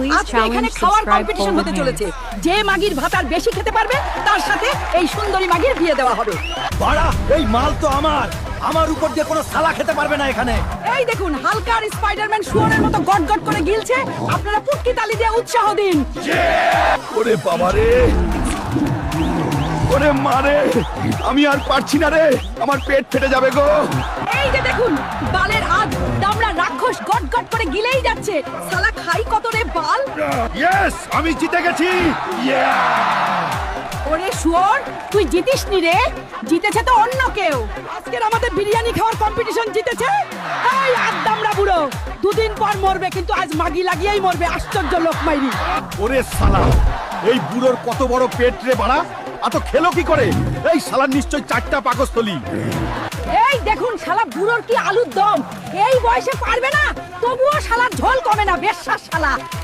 please আজকে এখানে challenge খাওয়ার subscribe কম্পিটিশন golden হতে hands. চলেছে। যে মাগির ভাত আর বেশি খেতে পারবে তার সাথে এই সুন্দরী মাগির বিয়ে দেওয়া হবে। বাড়া, এই মাল তো আমার উপর দিয়ে কোনো সালা খেতে পারবে না এখানে। এই দেখুন হালকা আর স্পাইডারম্যান শুয়োরের মতো গট গট করে গিলছে। আপনারা পুটকি তালি দিয়ে উৎসাহ দিন। ওরে বাবা রে, ওরে মারে, আমি আর পারছি না রে, আমার পেট ফেটে যাবে গো। এই যে দেখুন বালের আজ দামড়া রাক্ষস গট গট করে গিলেই যাচ্ছে। শালা খাই কত রে বাল। ইয়েস, আমি জিতে গেছি। ওরে শুয়োর, তুই জিতিসনি রে, জিতেছে তো অন্য কেউ। আজকের আমাদের বিরিয়ানি খাওয়ার কম্পিটিশন জিতেছে এই আদ্দামরা বুড়ো। দুদিন পর মরবে কিন্তু আজ মাগি লাগিয়েই মরবে। আশ্চর্য লোক মাইরি। ওরে শালা, এই বুড়োর কত বড় পেট রে বাড়া, এত খেলো কি করে? এই শালার নিশ্চয় 4টা পাকস্থলী। এই দেখুন শালা বুড়োর কি আলুর দম। এই বয়সে পারবে না, তবুও শালার ঝোল কমে না। বেশ শালা।